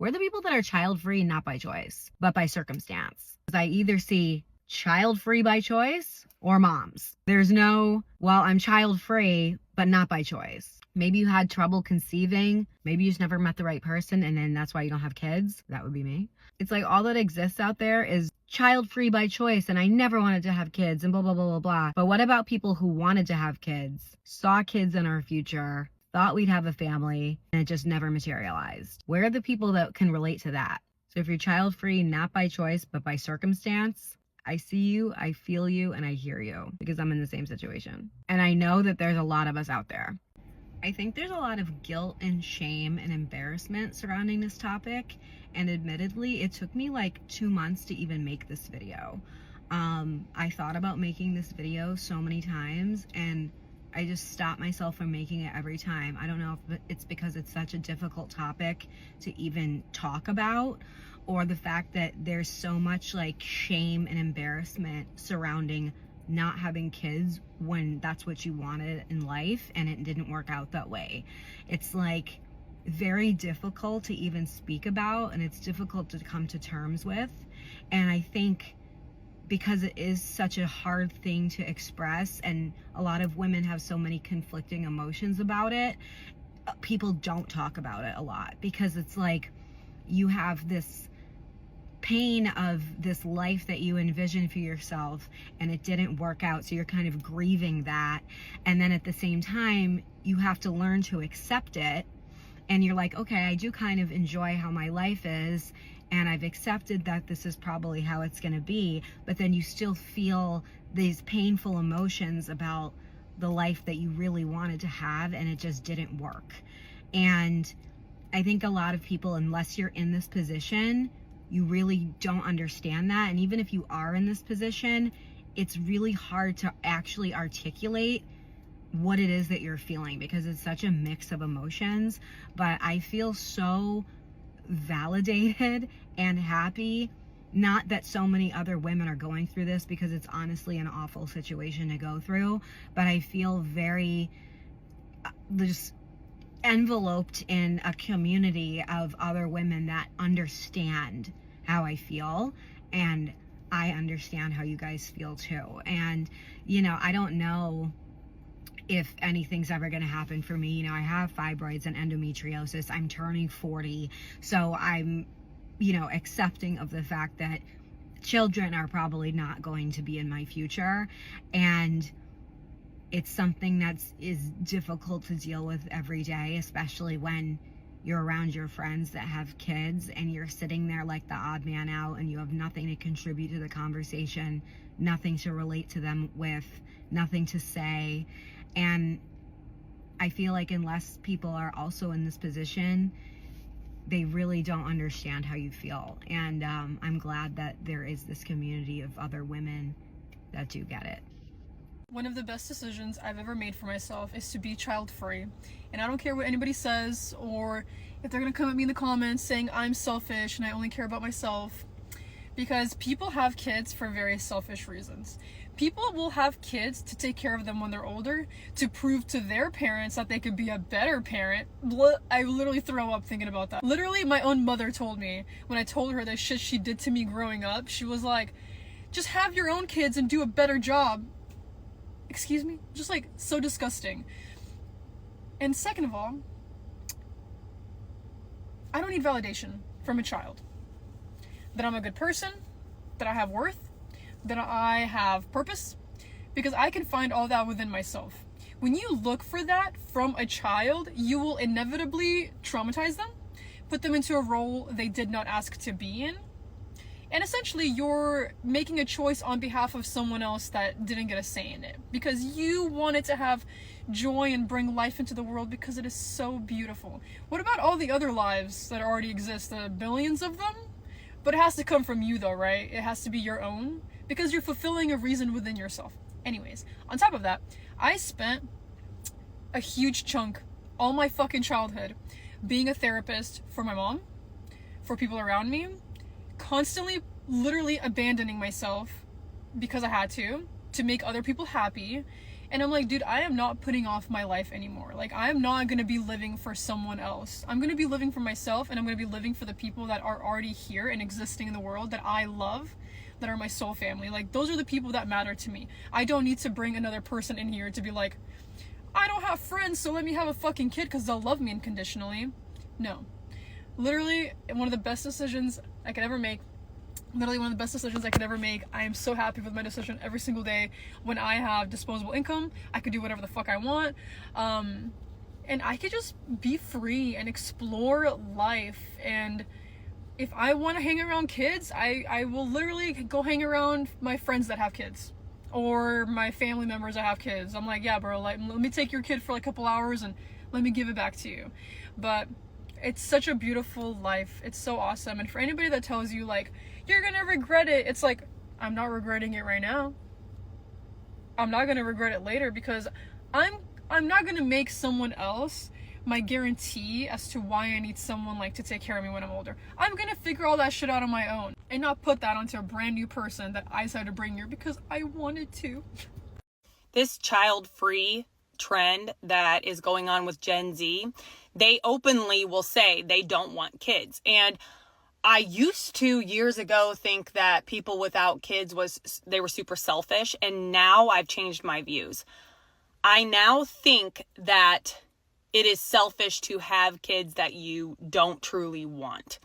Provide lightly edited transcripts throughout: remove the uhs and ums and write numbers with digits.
We're the people that are child-free, not by choice, but by circumstance. I either see child-free by choice or moms. There's no, well, I'm child-free, but not by choice. Maybe you had trouble conceiving. Maybe you just never met the right person, and then that's why you don't have kids. That would be me. It's like all that exists out there is child-free by choice, and I never wanted to have kids, and blah, blah, blah, blah, blah. But what about people who wanted to have kids, saw kids in our future, thought we'd have a family, and it just never materialized? Where are the people that can relate to that? So if you're child-free, not by choice, but by circumstance, I see you, I feel you, and I hear you, because I'm in the same situation. And I know that there's a lot of us out there. I think there's a lot of guilt and shame and embarrassment surrounding this topic. And admittedly, it took me like 2 months to even make this video. I thought about making this video so many times, and I just stopped myself from making it every time. I don't know if it's because it's such a difficult topic to even talk about, or the fact that there's so much like shame and embarrassment surrounding not having kids when that's what you wanted in life and it didn't work out that way. It's like very difficult to even speak about, and it's difficult to come to terms with. And I think because it is such a hard thing to express, and a lot of women have so many conflicting emotions about it, people don't talk about it a lot, because it's like you have this pain of this life that you envisioned for yourself and it didn't work out, so you're kind of grieving that. And then at the same time, you have to learn to accept it, and you're like, okay, I do kind of enjoy how my life is, and I've accepted that this is probably how it's going to be, but then you still feel these painful emotions about the life that you really wanted to have, and it just didn't work. And I think a lot of people, unless you're in this position, you really don't understand that. And even if you are in this position, it's really hard to actually articulate what it is that you're feeling, because it's such a mix of emotions. But I feel so validated and happy, not that so many other women are going through this, because it's honestly an awful situation to go through, but I feel very just enveloped in a community of other women that understand how I feel, and I understand how you guys feel too. And you know, I don't know if anything's ever going to happen for me. You know, I have fibroids and endometriosis. I'm turning 40, so I'm, you know, accepting of the fact that children are probably not going to be in my future, and it's something that is difficult to deal with every day, especially when you're around your friends that have kids and you're sitting there like the odd man out, and you have nothing to contribute to the conversation, nothing to relate to them with, nothing to say. And I feel like unless people are also in this position, they really don't understand how you feel. And I'm glad that there is this community of other women that do get it. One of the best decisions I've ever made for myself is to be child-free. And I don't care what anybody says, or if they're gonna come at me in the comments saying I'm selfish and I only care about myself, because people have kids for very selfish reasons. People will have kids to take care of them when they're older, to prove to their parents that they could be a better parent. I literally throw up thinking about that. Literally, my own mother told me, when I told her the shit she did to me growing up, she was like, just have your own kids and do a better job. Excuse me? Just like, so disgusting. And second of all, I don't need validation from a child. That I'm a good person, that I have worth, that I have purpose, because I can find all that within myself. When you look for that from a child, you will inevitably traumatize them, put them into a role they did not ask to be in, and essentially you're making a choice on behalf of someone else that didn't get a say in it, because you wanted to have joy and bring life into the world because it is so beautiful. What about all the other lives that already exist, the billions of them? But it has to come from you though, right? It has to be your own, because you're fulfilling a reason within yourself. Anyways, on top of that, I spent a huge chunk, all my fucking childhood, being a therapist for my mom, for people around me, constantly, literally abandoning myself because I had to make other people happy, And I'm like, dude, I am not putting off my life anymore. Like, I am not going to be living for someone else. I'm going to be living for myself, and I'm going to be living for the people that are already here and existing in the world that I love, that are my soul family. Like, those are the people that matter to me. I don't need to bring another person in here to be like, I don't have friends, so let me have a fucking kid because they'll love me unconditionally. No. Literally, one of the best decisions I could ever make. Literally one of the best decisions I could ever make. I am so happy with my decision every single day. When I have disposable income, I could do whatever the fuck I want. And I could just be free and explore life. And if I want to hang around kids, I will literally go hang around my friends that have kids. Or my family members that have kids. I'm like, yeah, bro, like, let me take your kid for like a couple hours and let me give it back to you. But it's such a beautiful life. It's so awesome. And for anybody that tells you, like, you're gonna regret it, it's like, I'm not regretting it right now. I'm not gonna regret it later, because I'm not gonna make someone else my guarantee as to why I need someone like to take care of me when I'm older. I'm gonna figure all that shit out on my own and not put that onto a brand new person that I decided to bring here because I wanted to. This child-free trend that is going on with Gen Z, they openly will say they don't want kids. And I used to years ago think that people without kids they were super selfish, and now I've changed my views. I now think that it is selfish to have kids that you don't truly want.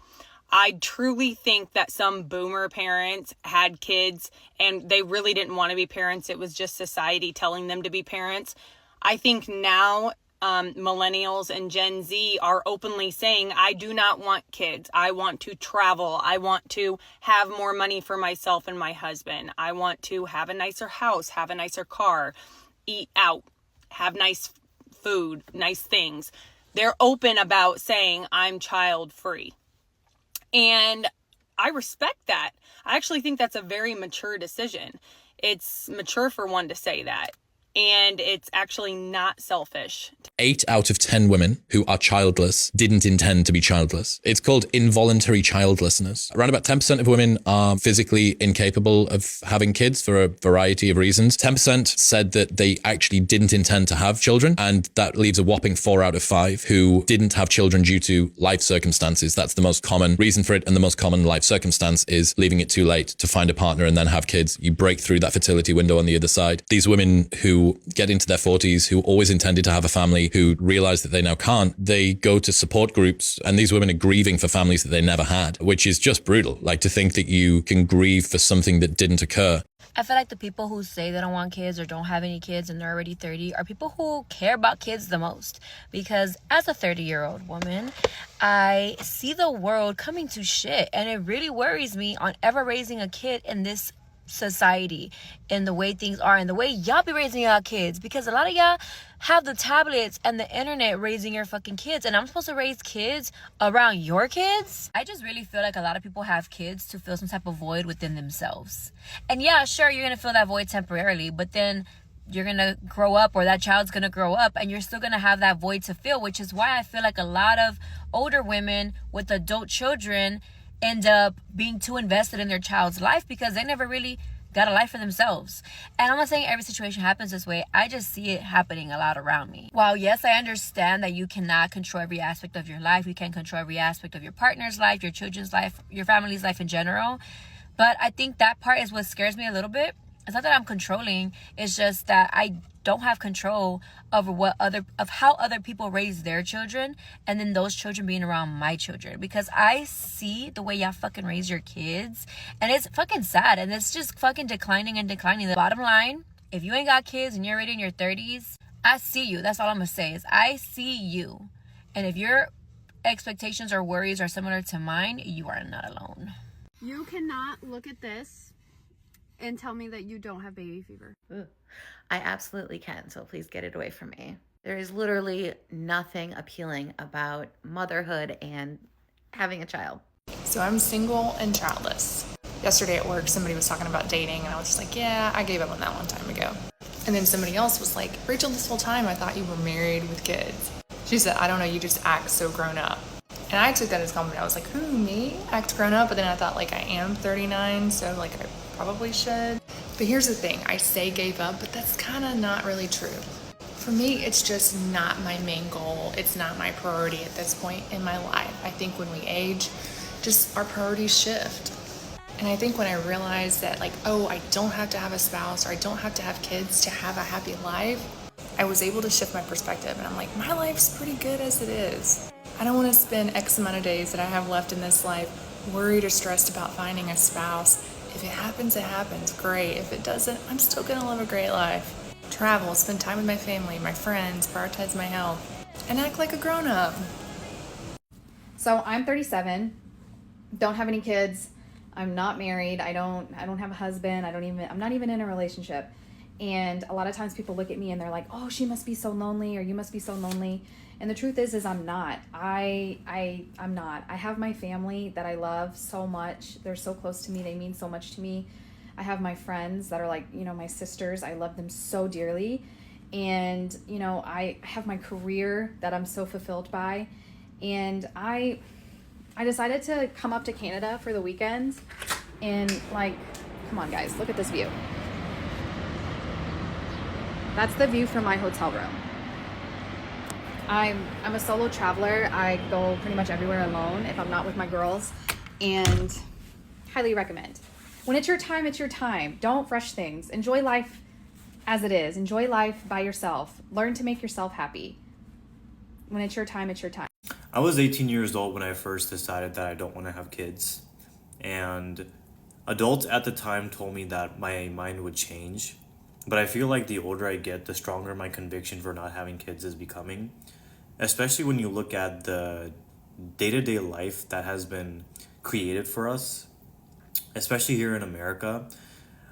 I truly think that some boomer parents had kids and they really didn't want to be parents. It was just society telling them to be parents. I think now millennials and Gen Z are openly saying, I do not want kids. I want to travel. I want to have more money for myself and my husband. I want to have a nicer house, have a nicer car, eat out, have nice food, nice things. They're open about saying, I'm child free. And I respect that. I actually think that's a very mature decision. It's mature for one to say that. And it's actually not selfish. 8 out of 10 women who are childless didn't intend to be childless. It's called involuntary childlessness. Around about 10% of women are physically incapable of having kids for a variety of reasons. 10% said that they actually didn't intend to have children, and that leaves a whopping 4 out of 5 who didn't have children due to life circumstances. That's the most common reason for it, and the most common life circumstance is leaving it too late to find a partner and then have kids. You break through that fertility window on the other side. These women who get into their 40s, who always intended to have a family, who realize that they now can't, they go to support groups, and these women are grieving for families that they never had, which is just brutal. Like, to think that you can grieve for something that didn't occur. I feel like the people who say they don't want kids or don't have any kids and they're already 30 are people who care about kids the most. Because as a 30-year-old woman, I see the world coming to shit, and it really worries me on ever raising a kid in this society, in the way things are, and the way y'all be raising y'all kids, because a lot of y'all have the tablets and the internet raising your fucking kids, and I'm supposed to raise kids around your kids. I just really feel like a lot of people have kids to fill some type of void within themselves. And yeah, sure, you're gonna fill that void temporarily, but then you're gonna grow up, or that child's gonna grow up, and you're still gonna have that void to fill, which is why I feel like a lot of older women with adult children end up being too invested in their child's life because they never really got a life for themselves. And I'm not saying every situation happens this way. I just see it happening a lot around me. While yes, I understand that you cannot control every aspect of your life. You can't control every aspect of your partner's life, your children's life, your family's life in general. But I think that part is what scares me a little bit. It's not that I'm controlling. It's just that I don't have control over how other people raise their children, and then those children being around my children, because I see the way y'all fucking raise your kids, and it's fucking sad, and it's just fucking declining. The bottom line, if you ain't got kids and you're already in your 30s, I see you. That's all I'm gonna say is I see you. And if your expectations or worries are similar to mine, you are not alone. You cannot look at this and tell me that you don't have baby fever. Ooh, I absolutely can, so please get it away from me. There is literally nothing appealing about motherhood and having a child. So I'm single and childless. Yesterday at work, somebody was talking about dating, and I was just like, yeah, I gave up on that one time ago. And then somebody else was like, Rachel, this whole time I thought you were married with kids. She said, I don't know, you just act so grown up. And I took that as a compliment. I was like, who, me? Act grown up? But then I thought, like, I am 39, so, like, I probably should. But here's the thing, I say gave up, but that's kind of not really true. For me, it's just not my main goal. It's not my priority at this point in my life. I think when we age, just our priorities shift. And I think when I realized that like, oh, I don't have to have a spouse or I don't have to have kids to have a happy life, I was able to shift my perspective. And I'm like, my life's pretty good as it is. I don't want to spend X amount of days that I have left in this life worried or stressed about finding a spouse. If it happens, it happens. Great. If it doesn't, I'm still going to live a great life. Travel, spend time with my family, my friends, prioritize my health, and act like a grown-up. So I'm 37, don't have any kids. I'm not married. I don't have a husband. I'm not even in a relationship. And a lot of times people look at me and they're like, oh, she must be so lonely, or you must be so lonely. And the truth is I'm not. I'm not. I have my family that I love so much. They're so close to me. They mean so much to me. I have my friends that are like, my sisters. I love them so dearly. And, I have my career that I'm so fulfilled by. And I decided to come up to Canada for the weekends and come on guys, look at this view. That's the view from my hotel room. I'm a solo traveler. I go pretty much everywhere alone if I'm not with my girls, and highly recommend. When it's your time, it's your time. Don't rush things. Enjoy life as it is. Enjoy life by yourself. Learn to make yourself happy. When it's your time, it's your time. I was 18 years old when I first decided that I don't want to have kids. And adults at the time told me that my mind would change. But I feel like the older I get, the stronger my conviction for not having kids is becoming. Especially when you look at the day-to-day life that has been created for us, especially here in America.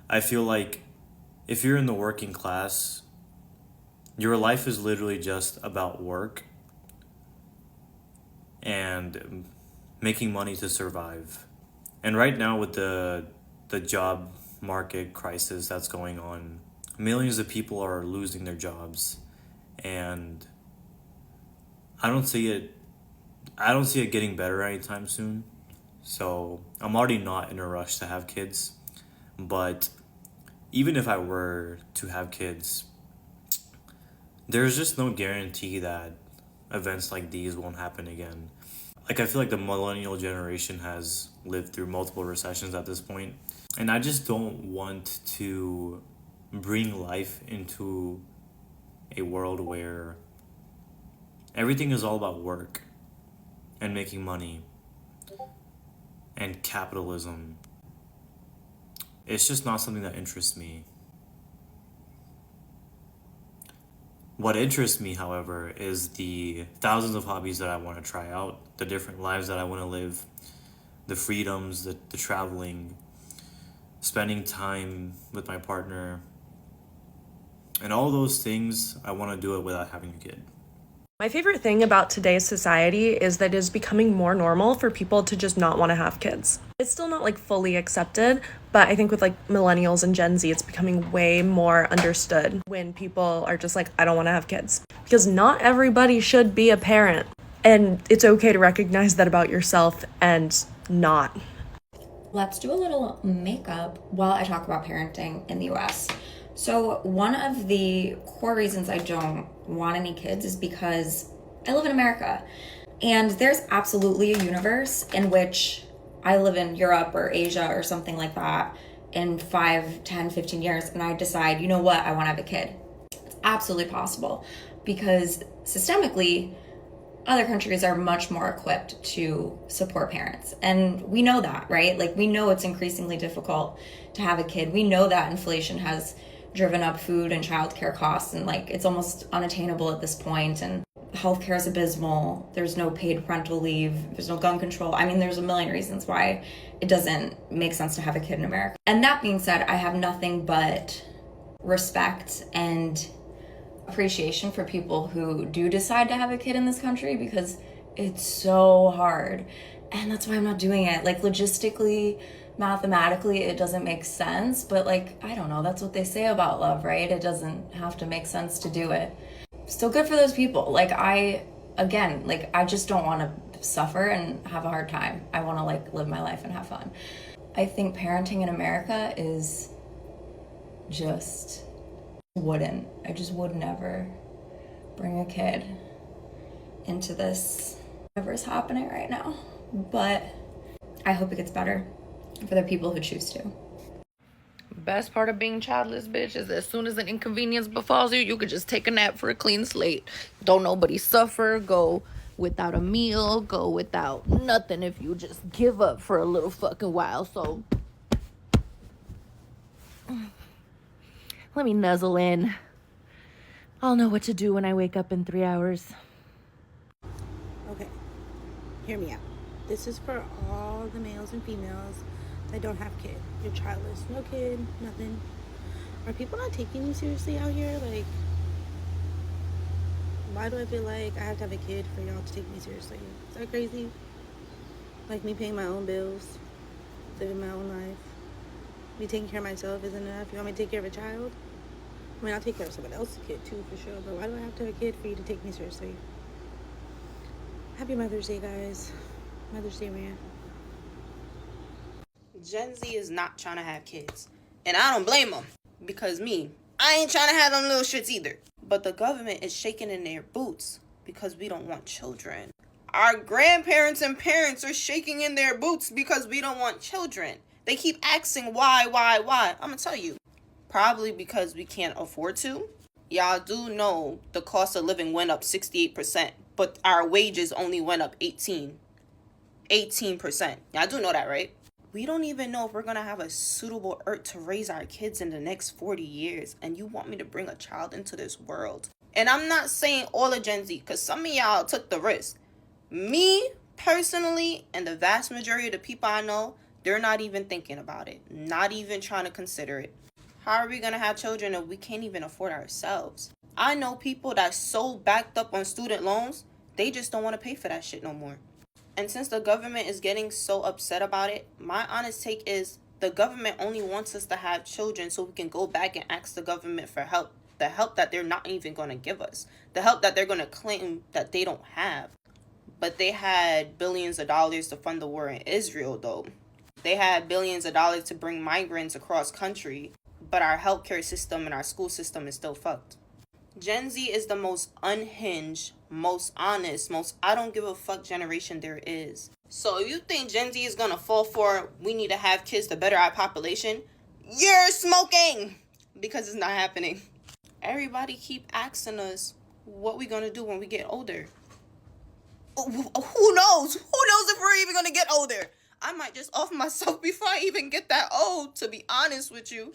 I feel like if you're in the working class, your life is literally just about work and making money to survive. And right now with the job market crisis that's going on, millions of people are losing their jobs, and I don't see it getting better anytime soon. So I'm already not in a rush to have kids, but even if I were to have kids, there's just no guarantee that events like these won't happen again. I feel like the millennial generation has lived through multiple recessions at this point, and I just don't want to bring life into a world where everything is all about work and making money and capitalism. It's just not something that interests me. What interests me, however, is the thousands of hobbies that I want to try out, the different lives that I want to live, the freedoms, the traveling, spending time with my partner, and all those things. I want to do it without having a kid. My favorite thing about today's society is that it is becoming more normal for people to just not want to have kids. It's still not fully accepted, but I think with millennials and Gen Z, it's becoming way more understood when people are just I don't want to have kids. Because not everybody should be a parent. And it's okay to recognize that about yourself and not. Let's do a little makeup while I talk about parenting in the US. So one of the core reasons I don't want any kids is because I live in America. And there's absolutely a universe in which I live in Europe or Asia or something like that in 5, 10, 15 years, and I decide, you know what, I want to have a kid. It's absolutely possible because systemically, other countries are much more equipped to support parents. And we know that, right? We know it's increasingly difficult to have a kid. We know that inflation has driven up food and childcare costs, and it's almost unattainable at this point, and healthcare is abysmal. There's no paid parental leave. There's no gun control. I mean, there's a million reasons why it doesn't make sense to have a kid in America. And that being said, I have nothing but respect and appreciation for people who do decide to have a kid in this country, because it's so hard. And that's why I'm not doing it. Logistically, mathematically, it doesn't make sense, but I don't know, that's what they say about love, right? It doesn't have to make sense to do it. Still good for those people. I just don't want to suffer and have a hard time. I want to live my life and have fun. I think parenting in America is just wouldn't. I just would never bring a kid into this, whatever's happening right now. But I hope it gets better for the people who choose to. Best part of being childless, bitch, is as soon as an inconvenience befalls you, you could just take a nap for a clean slate. Don't nobody suffer, go without a meal, go without nothing if you just give up for a little fucking while. So let me nuzzle in. I'll know what to do when I wake up in 3 hours. Okay, hear me out. This is for all the males and females that don't have kids. You're childless, no kid, nothing. Are people not taking you seriously out here? Like, why do I feel like I have to have a kid for y'all to take me seriously? Is that crazy? Like, me paying my own bills, living my own life, me taking care of myself isn't enough? You want me to take care of a child? I mean, I'll take care of someone else's kid too, for sure, but why do I have to have a kid for you to take me seriously? Happy Mother's Day, guys. Mother's Day, man. Gen Z is not trying to have kids. And I don't blame them. Because I ain't trying to have them little shits either. But the government is shaking in their boots because we don't want children. Our grandparents and parents are shaking in their boots because we don't want children. They keep asking why. I'm gonna tell you. Probably because we can't afford to. Y'all do know the cost of living went up 68%, but our wages only went up 18%. Y'all do know that, right? We don't even know if we're going to have a suitable earth to raise our kids in the next 40 years. And you want me to bring a child into this world? And I'm not saying all of Gen Z, because some of y'all took the risk. Me, personally, and the vast majority of the people I know, they're not even thinking about it. Not even trying to consider it. How are we going to have children if we can't even afford ourselves? I know people that's so backed up on student loans, they just don't want to pay for that shit no more. And since the government is getting so upset about it, my honest take is the government only wants us to have children so we can go back and ask the government for help. The help that they're not even going to give us. The help that they're going to claim that they don't have. But they had billions of dollars to fund the war in Israel, though. They had billions of dollars to bring migrants across country. But our healthcare system and our school system is still fucked. Gen Z is the most unhinged, most honest, most I don't give a fuck generation there is. So if you think Gen Z is gonna fall for we need to have kids to better our population, you're smoking! Because it's not happening. Everybody keep asking us what we gonna do when we get older. Who knows? Who knows if we're even gonna get older? I might just off myself before I even get that old, to be honest with you.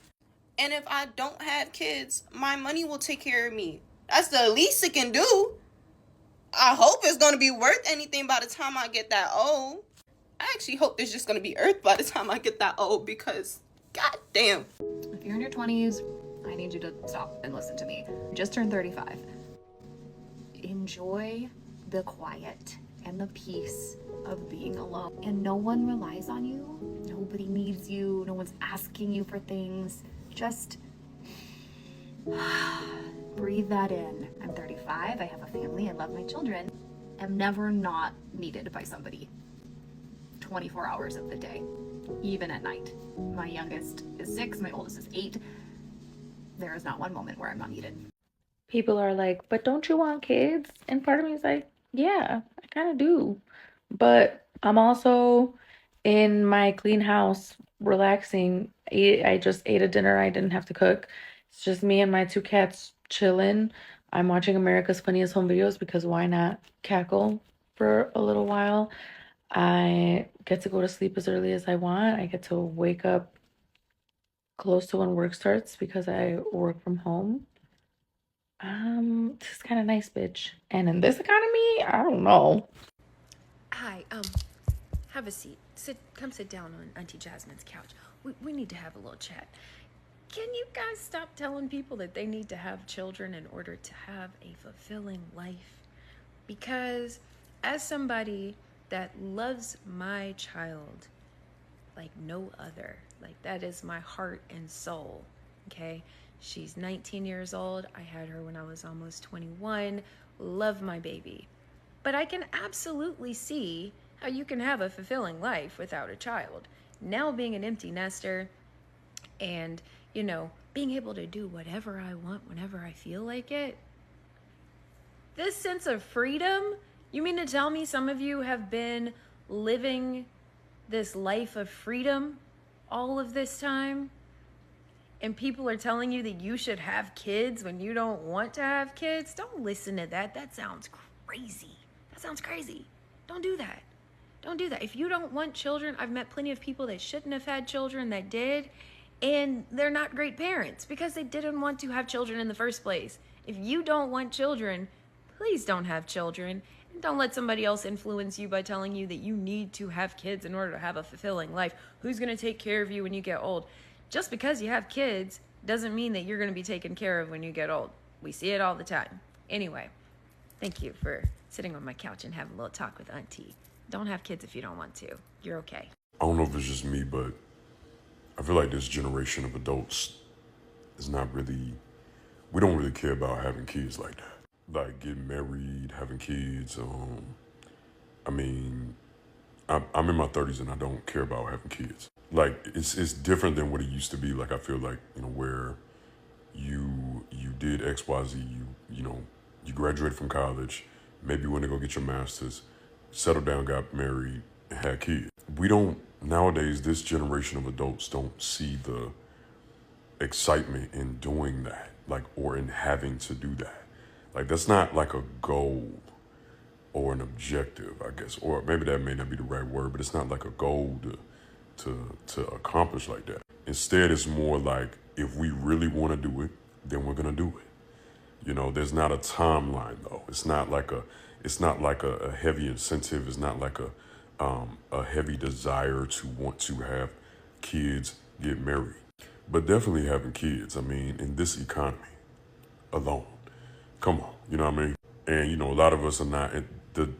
And if I don't have kids, my money will take care of me. That's the least it can do. I hope it's going to be worth anything by the time I get that old. I actually hope there's just going to be earth by the time I get that old because, goddamn. If you're in your 20s, I need you to stop and listen to me. You just turned 35. Enjoy the quiet and the peace of being alone. And no one relies on you. Nobody needs you. No one's asking you for things. Just breathe that in. I'm 35, I have a family, I love my children. I'm never not needed by somebody 24 hours of the day, even at night. My youngest is 6, my oldest is 8. There is not one moment where I'm not needed. People are like, but don't you want kids? And part of me is like, yeah, I kind of do. But I'm also in my clean house, relaxing. I just ate a dinner I didn't have to cook. It's just me and my 2 cats chilling. I'm watching America's Funniest Home Videos because why not cackle for a little while? I get to go to sleep as early as I want. I get to wake up close to when work starts because I work from home. This is kind of nice, bitch. And in this economy, I don't know. Hi, have a seat. Come sit down on Auntie Jasmine's couch. We need to have a little chat. Can you guys stop telling people that they need to have children in order to have a fulfilling life? Because as somebody that loves my child like no other, like that is my heart and soul, okay? She's 19 years old. I had her when I was almost 21. Love my baby. But I can absolutely see how you can have a fulfilling life without a child. Now being an empty nester and, being able to do whatever I want whenever I feel like it. This sense of freedom, you mean to tell me some of you have been living this life of freedom all of this time? And people are telling you that you should have kids when you don't want to have kids? Don't listen to that. That sounds crazy. That sounds crazy. Don't do that. Don't do that. If you don't want children, I've met plenty of people that shouldn't have had children that did, and they're not great parents because they didn't want to have children in the first place. If you don't want children, please don't have children. And don't let somebody else influence you by telling you that you need to have kids in order to have a fulfilling life. Who's going to take care of you when you get old? Just because you have kids doesn't mean that you're going to be taken care of when you get old. We see it all the time. Anyway, thank you for sitting on my couch and having a little talk with Auntie. Don't have kids if you don't want to. You're okay. I don't know if it's just me, but I feel like this generation of adults is not really, we don't really care about having kids like that. Like getting married, having kids. I mean, I'm in my 30s and I don't care about having kids. Like it's different than what it used to be. Like I feel like, you know, where you did X, Y, Z, you graduated from college, maybe you went to go get your master's, settled down, got married, and had kids. We don't, nowadays, this generation of adults don't see the excitement in doing that, like, or in having to do that. Like, that's not like a goal or an objective, I guess, or maybe that may not be the right word, but it's not like a goal to accomplish like that. Instead, it's more like, if we really want to do it, then we're gonna do it. You know, there's not a timeline though. It's not like a heavy incentive. It's not like a heavy desire to want to have kids, get married, but definitely having kids. I mean, in this economy alone, come on, you know what I mean? And you know, a lot of us are not.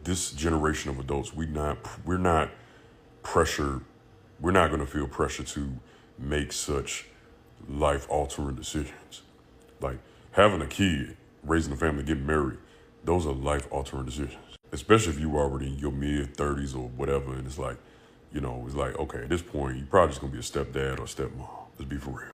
This generation of adults, we're not pressured. We're not going to feel pressure to make such life-altering decisions. Like having a kid, raising a family, getting married, those are life-altering decisions. Especially if you were already in your mid-30s or whatever, and it's like, you know, it's like, okay, at this point, you're probably just going to be a stepdad or stepmom. Let's be for real.